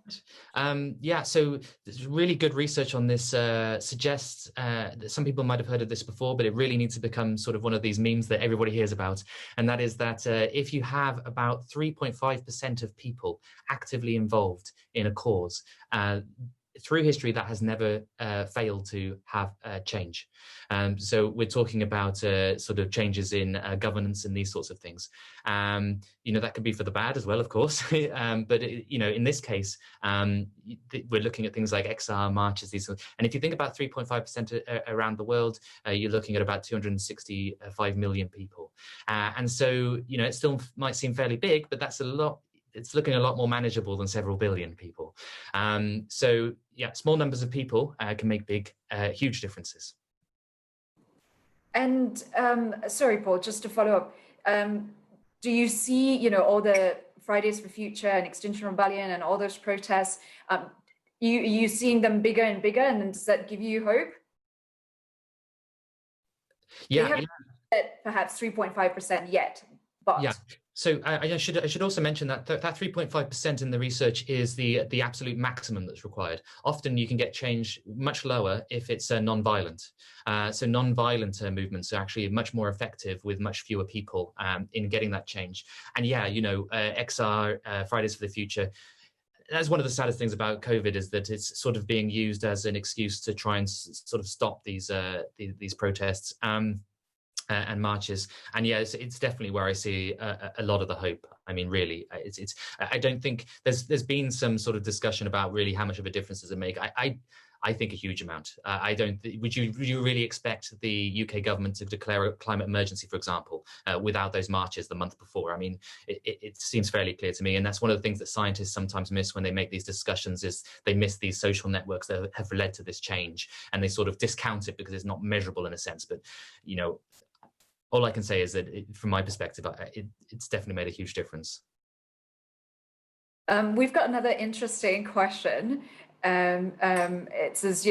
that? Yeah, so there's really good research on this suggests that some people might have heard of this before, but it really needs to become sort of one of these memes that everybody hears about. And that is that if you have about 3.5% of people actively involved in a cause, through history, that has never failed to have change. So we're talking about sort of changes in governance and these sorts of things. That could be for the bad as well, of course. But in this case, we're looking at things like XR marches, these, and if you think about 3.5% around the world, you're looking at about 265 million people. And so, it still might seem fairly big, but that's a lot. It's looking a lot more manageable than several billion people. So yeah, small numbers of people can make big, huge differences. And sorry, Paul, just to follow up, do you see, all the Fridays for Future and Extinction Rebellion and all those protests, you seeing them bigger and bigger, and then does that give you hope? Yeah, they haven't hit perhaps 3.5% yet, but yeah. So I should also mention that that 3.5% in the research is the absolute maximum that's required. Often you can get change much lower if it's non-violent. So non-violent movements are actually much more effective with much fewer people in getting that change. And yeah, XR, Fridays for the Future, that's one of the saddest things about COVID, is that it's sort of being used as an excuse to try and sort of stop these protests. And marches, and yeah, it's definitely where I see a lot of the hope. I mean, really, I don't think there's been some sort of discussion about really how much of a difference does it make. I think a huge amount. Would you really expect the UK government to declare a climate emergency, for example, without those marches the month before? I mean, it seems fairly clear to me, and that's one of the things that scientists sometimes miss when they make these discussions, is they miss these social networks that have led to this change, and they sort of discount it because it's not measurable in a sense. But all I can say is that, from my perspective, it's definitely made a huge difference. We've got another interesting question. It says,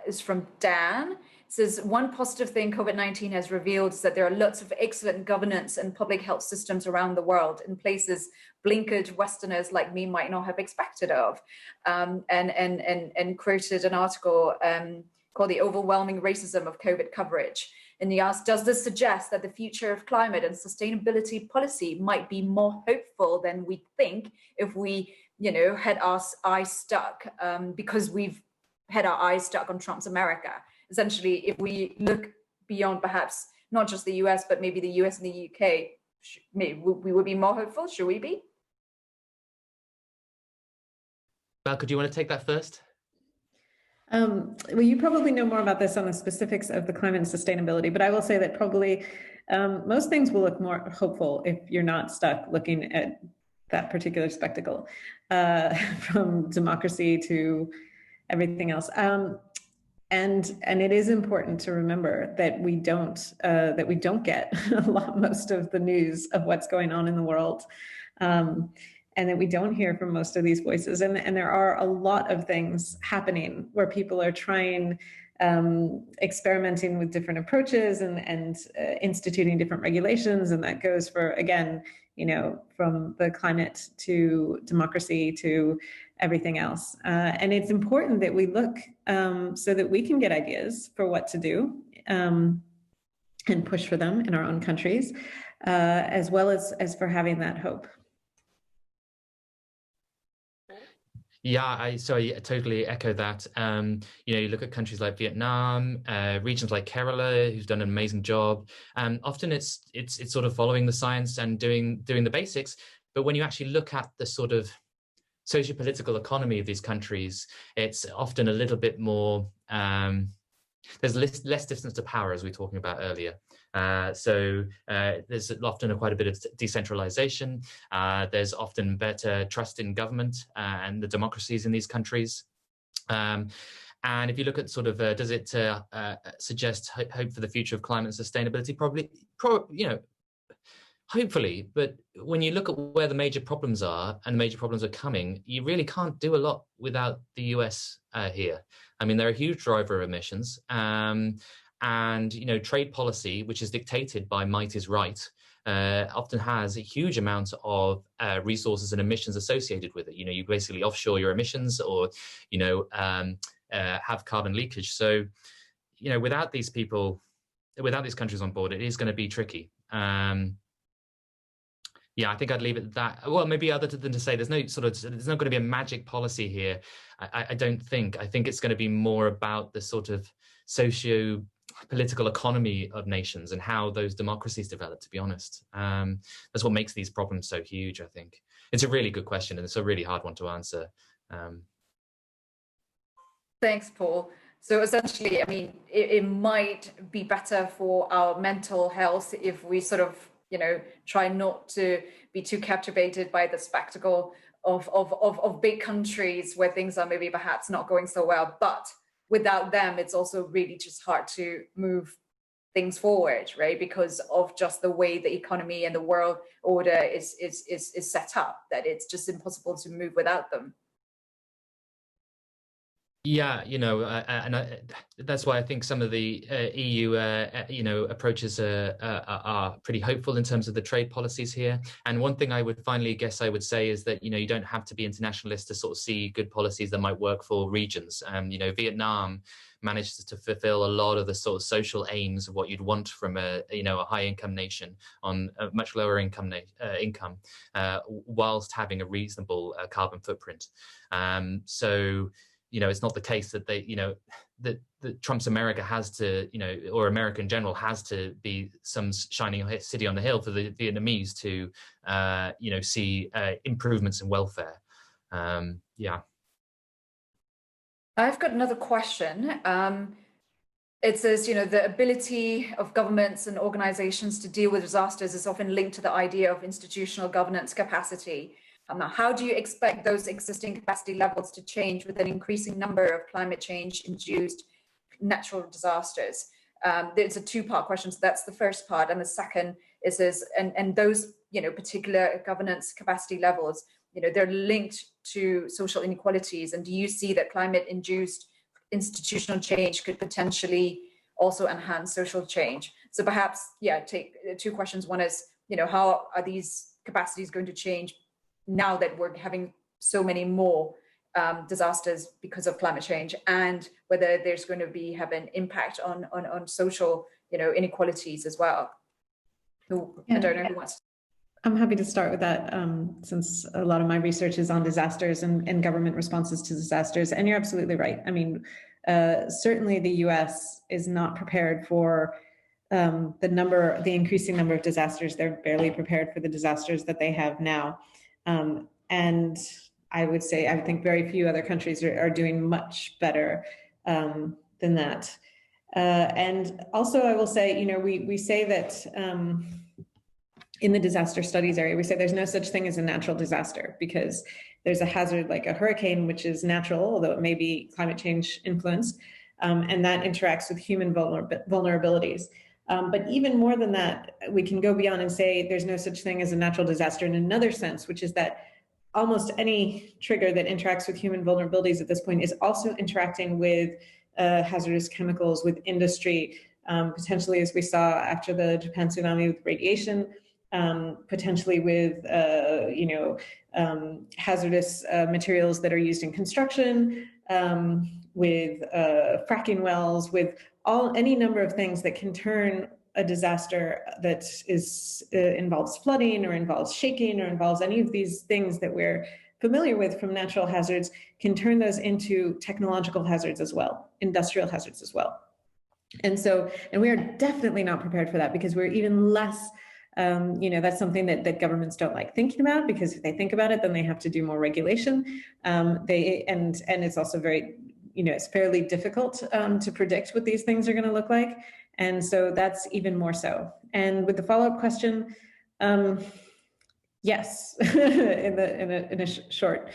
it's from Dan. It says, one positive thing COVID-19 has revealed is that there are lots of excellent governance and public health systems around the world in places blinkered Westerners like me might not have expected of. And quoted an article called The Overwhelming Racism of COVID Coverage. And he asked, does this suggest that the future of climate and sustainability policy might be more hopeful than we think if we, had our eyes stuck, because we've had our eyes stuck on Trump's America? Essentially, if we look beyond perhaps not just the US, but maybe the US and the UK, maybe we would be more hopeful. Should we be? Malka, do you want to take that first? Well, you probably know more about this on the specifics of the climate and sustainability, but I will say that probably most things will look more hopeful if you're not stuck looking at that particular spectacle, from democracy to everything else. And it is important to remember that we don't get most of the news of what's going on in the world. And that we don't hear from most of these voices. And there are a lot of things happening where people are trying, experimenting with different approaches and instituting different regulations. And that goes for, again, from the climate to democracy to everything else. And it's important that we look so that we can get ideas for what to do and push for them in our own countries, as well as for having that hope. Yeah, I totally echo that. You look at countries like Vietnam, regions like Kerala, who's done an amazing job. Often it's sort of following the science and doing the basics. But when you actually look at the sort of socio-political economy of these countries, it's often a little bit more. There's less distance to power, as we were talking about earlier. So there's often quite a bit of decentralization. There's often better trust in government and the democracies in these countries. And if you look at sort of, does it suggest hope for the future of climate and sustainability? Probably, hopefully. But when you look at where the major problems are, and the major problems are coming, you really can't do a lot without the US here. I mean, they're a huge driver of emissions. And trade policy, which is dictated by might is right, often has a huge amount of resources and emissions associated with it. You basically offshore your emissions, or have carbon leakage. So without these countries on board, it is going to be tricky. I think I'd leave it at that. Well, maybe other than to say there's not going to be a magic policy here. I don't think. I think it's going to be more about the sort of socio-political economy of nations and how those democracies develop, to be honest. That's what makes these problems so huge, I think. It's a really good question, and it's a really hard one to answer. Thanks, Paul. So essentially, I mean, it might be better for our mental health if we sort of try not to be too captivated by the spectacle of big countries where things are maybe perhaps not going so well. But without them, it's also really just hard to move things forward, right? Because of just the way the economy and the world order is set up, that it's just impossible to move without them. Yeah, that's why I think some of the EU, approaches are pretty hopeful in terms of the trade policies here. And one thing I would say is that, you don't have to be internationalist to sort of see good policies that might work for regions. Vietnam managed to fulfill a lot of the sort of social aims of what you'd want from a high income nation on a much lower income, whilst having a reasonable carbon footprint. It's not the case that that Trump's America has to, or America in general has to be some shining city on the hill for the Vietnamese to, see improvements in welfare. I've got another question. It says, the ability of governments and organizations to deal with disasters is often linked to the idea of institutional governance capacity. How do you expect those existing capacity levels to change with an increasing number of climate change-induced natural disasters? It's a two-part question, so that's the first part. And the second is and those particular governance capacity levels, they're linked to social inequalities. And do you see that climate-induced institutional change could potentially also enhance social change? So perhaps, take two questions. One is, how are these capacities going to change now that we're having so many more disasters because of climate change, and whether there's going to have an impact on social inequalities as well? I don't know who wants to. I'm happy to start with that, since a lot of my research is on disasters and government responses to disasters. And you're absolutely right. I mean, certainly the US is not prepared for the increasing number of disasters. They're barely prepared for the disasters that they have now. And I think very few other countries are doing much better than that. And also I will say, we say that in the disaster studies area, we say there's no such thing as a natural disaster, because there's a hazard like a hurricane, which is natural, although it may be climate change influenced, and that interacts with human vulnerabilities. But even more than that, we can go beyond and say there's no such thing as a natural disaster in another sense, which is that almost any trigger that interacts with human vulnerabilities at this point is also interacting with hazardous chemicals, with industry, potentially, as we saw after the Japan tsunami, with radiation, potentially with hazardous materials that are used in construction, with fracking wells, with any number of things that can turn a disaster that involves flooding or involves shaking or involves any of these things that we're familiar with from natural hazards, can turn those into technological hazards as well, industrial hazards as well. And we are definitely not prepared for that, because we're even less, that's something that governments don't like thinking about, because if they think about it, then they have to do more regulation. And it's also very, it's fairly difficult to predict what these things are going to look like. And so that's even more so. And with the follow-up question, yes, in a short,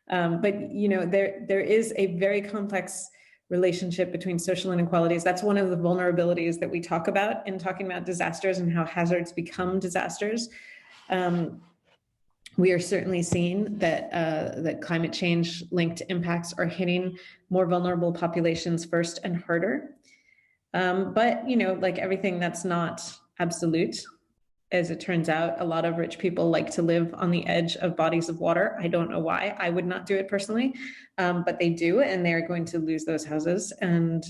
but there is a very complex relationship between social inequalities. That's one of the vulnerabilities that we talk about in talking about disasters and how hazards become disasters. We are certainly seeing that climate change linked impacts are hitting more vulnerable populations first and harder. But like everything, that's not absolute. as it turns out, a lot of rich people like to live on the edge of bodies of water. I don't know why. I would not do it personally, but they do, and they're going to lose those houses and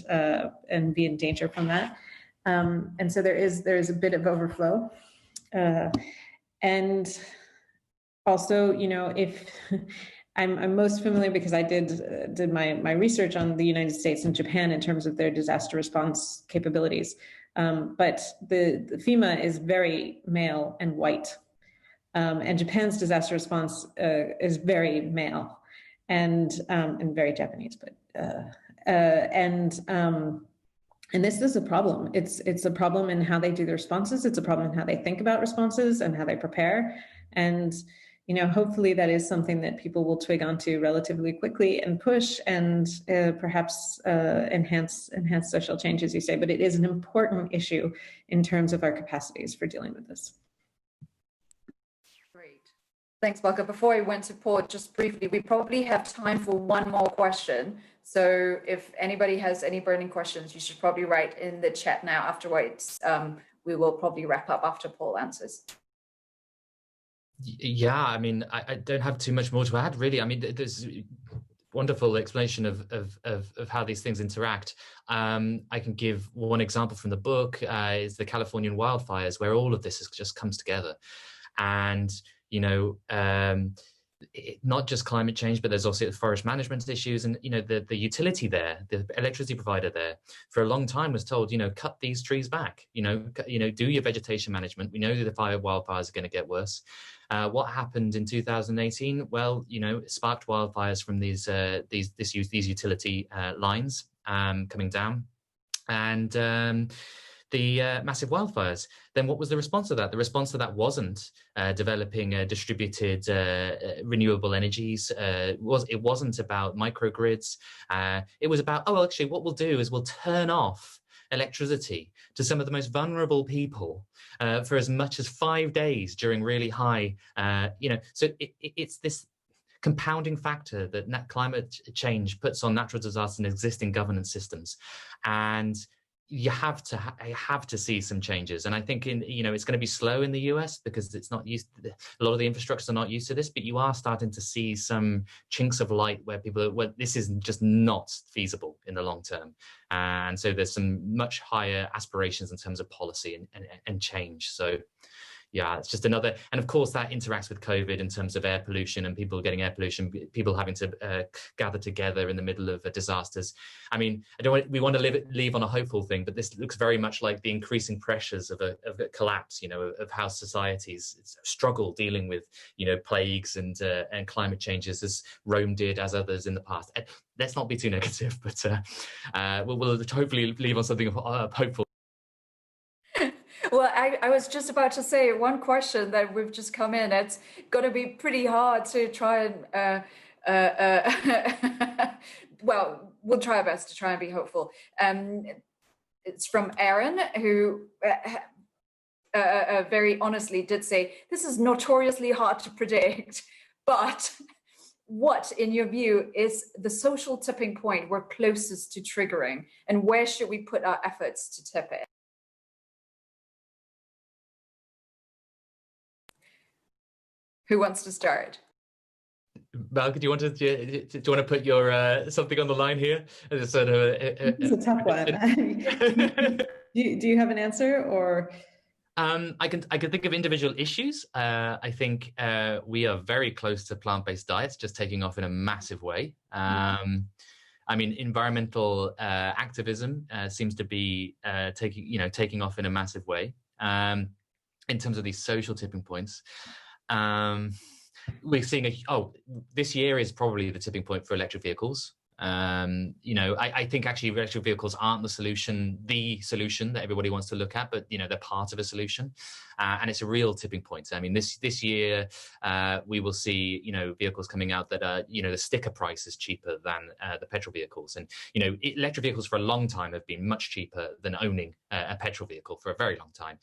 be in danger from that. And so there is a bit of overflow, and also, you know, if I'm most familiar because I did my research on the United States and Japan in terms of their disaster response capabilities. But the FEMA is very male and white, and Japan's disaster response is very male and very Japanese. But and this is a problem. It's a problem in how they do their responses. It's a problem in how they think about responses and how they prepare. And you know, hopefully that is something that people will twig onto relatively quickly and push and perhaps enhance social change, as you say. But it is an important issue in terms of our capacities for dealing with this. Great. Thanks, Malka. Before I went to Paul, just briefly, we probably have time for one more question. So if anybody has any burning questions, you should probably write in the chat now. Afterwards, we will probably wrap up after Paul answers. Yeah, I mean, I don't have too much more to add, really. I mean, there's wonderful explanation of how these things interact. I can give one example from the book, is the Californian wildfires, where all of this just comes together. And, you know, not just climate change, but there's also forest management issues. And, you know, the utility there, the electricity provider there, for a long time was told, you know, cut these trees back, you know, do your vegetation management. We know that the wildfires are going to get worse. What happened in 2018? Well, you know, it sparked wildfires from these utility lines coming down, and the massive wildfires. Then what was the response to that? The response to that wasn't developing distributed renewable energies. It wasn't about microgrids. It was about, oh, actually, what we'll do is we'll turn off electricity to some of the most vulnerable people for as much as 5 days during really high, you know, so it's this compounding factor that climate change puts on natural disasters and existing governance systems. And you have to see some changes. And I think it's going to be slow in the US because it's not used, a lot of the infrastructures are not used to this, but you are starting to see some chinks of light where this is just not feasible in the long term. And so there's some much higher aspirations in terms of policy and change. So yeah, it's just another, and of course that interacts with COVID in terms of air pollution and people getting air pollution, people having to gather together in the middle of disasters. I mean, we want to leave on a hopeful thing, but this looks very much like the increasing pressures of a collapse, you know, of how societies struggle dealing with, you know, plagues and climate changes as Rome did, as others in the past. Let's not be too negative, but we'll hopefully leave on something hopeful. Well, I was just about to say one question that we've just come in. It's going to be pretty hard to try and, well, we'll try our best to try and be hopeful. It's from Aaron, who very honestly did say, this is notoriously hard to predict, but what, in your view, is the social tipping point we're closest to triggering, and where should we put our efforts to tip it? Who wants to start? Malka, do you want to put your something on the line here? It's a tough one. do you have an answer, or? I can think of individual issues. I think we are very close to plant-based diets just taking off in a massive way. I mean, environmental activism seems to be taking off in a massive way. In terms of these social tipping points. We're seeing this year is probably the tipping point for electric vehicles. I think actually electric vehicles aren't the solution that everybody wants to look at, but you know, they're part of a solution, and it's a real tipping point. I mean, this year we will see, you know, vehicles coming out that are, you know, the sticker price is cheaper than the petrol vehicles, and you know, electric vehicles for a long time have been much cheaper than owning a petrol vehicle for a very long time,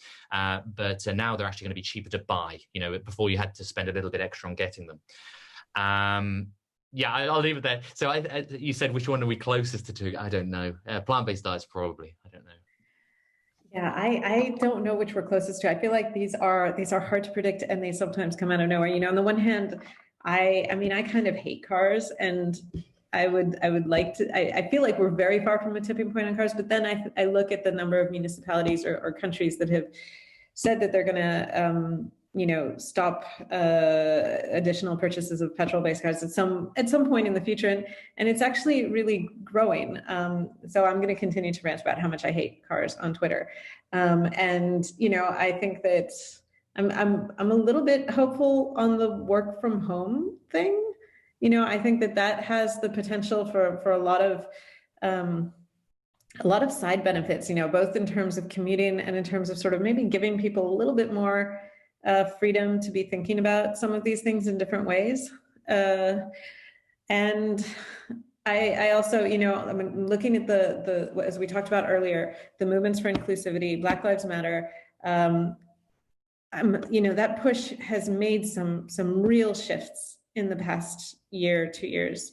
but now they're actually going to be cheaper to buy. You know, before you had to spend a little bit extra on getting them. Yeah, I'll leave it there. So you said which one are we closest to? I don't know. Plant-based diets, probably. I don't know. Yeah, I don't know which we're closest to. I feel like these are hard to predict, and they sometimes come out of nowhere. You know, on the one hand, I mean, I kind of hate cars, and I would like to. I feel like we're very far from a tipping point on cars, but then I look at the number of municipalities or countries that have said that they're going to stop additional purchases of petrol-based cars at some point in the future, and it's actually really growing. So I'm going to continue to rant about how much I hate cars on Twitter, and I think that I'm a little bit hopeful on the work from home thing. I think that has the potential for a lot of side benefits, both in terms of commuting and in terms of sort of maybe giving people a little bit more freedom to be thinking about some of these things in different ways. And I also, I'm looking at the as we talked about earlier, the movements for inclusivity, Black Lives Matter. That push has made some real shifts in the past year, 2 years.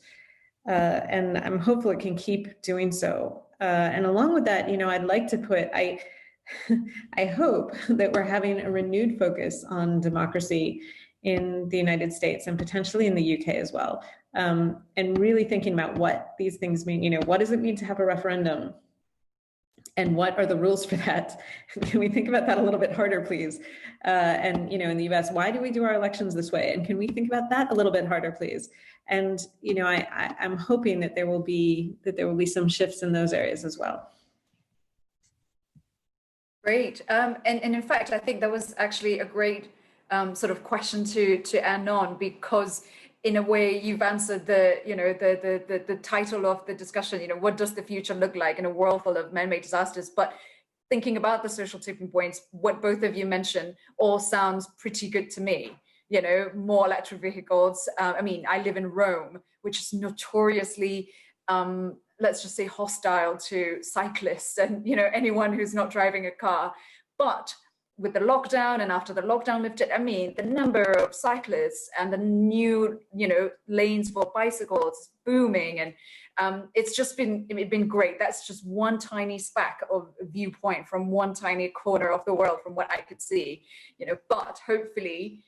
And I'm hopeful it can keep doing so. And along with that, I'd like to put, I hope that we're having a renewed focus on democracy in the United States and potentially in the UK as well. And really thinking about what these things mean. What does it mean to have a referendum? And what are the rules for that? Can we think about that a little bit harder, please? And in the US, why do we do our elections this way? And can we think about that a little bit harder, please? And I'm hoping that there will be some shifts in those areas as well. Great. And in fact, I think that was actually a great sort of question to end on, because in a way you've answered the title of the discussion, what does the future look like in a world full of man-made disasters? But thinking about the social tipping points, what both of you mentioned all sounds pretty good to me. More electric vehicles. I mean, I live in Rome, which is notoriously, let's just say, hostile to cyclists and, anyone who's not driving a car. But with the lockdown and after the lockdown lifted, I mean, the number of cyclists and the new, lanes for bicycles is booming. And it's just been great. That's just one tiny speck of viewpoint from one tiny corner of the world from what I could see, but hopefully,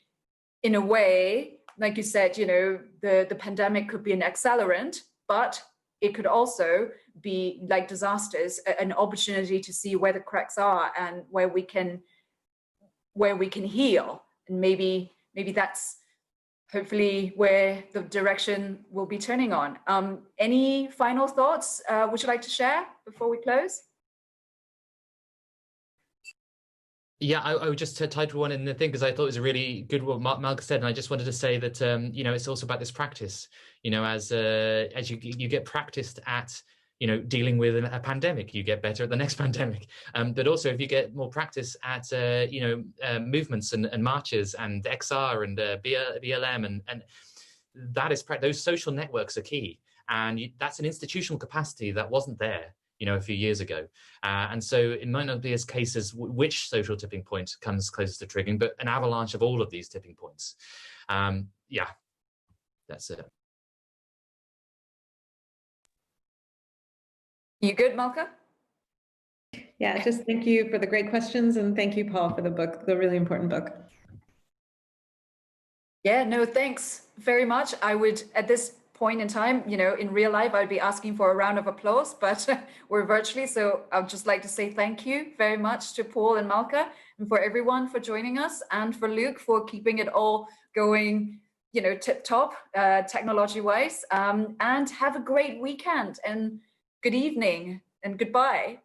in a way, like you said, the pandemic could be an accelerant, but it could also be, like disasters, an opportunity to see where the cracks are and where we can heal. And maybe that's hopefully where the direction will be turning on. Any final thoughts would you like to share before we close? Yeah, I would just title one in the thing, because I thought it was a really good what Malka said, and I just wanted to say that it's also about this practice. As you get practiced at dealing with a pandemic, you get better at the next pandemic. But also, if you get more practice at movements and marches and XR and BLM and that is those social networks are key, and that's an institutional capacity that wasn't there a few years ago. And so it might not be as case as which social tipping point comes closest to triggering, but an avalanche of all of these tipping points. Yeah, that's it. You good, Malka? Yeah, just thank you for the great questions, and thank you, Paul, for the book, the really important book. Yeah, no, thanks very much. I would, at this point in time, in real life, I'd be asking for a round of applause, but we're virtually. So I'd just like to say thank you very much to Paul and Malka, and for everyone for joining us, and for Luke for keeping it all going, tip top, technology wise. And have a great weekend, and good evening, and goodbye.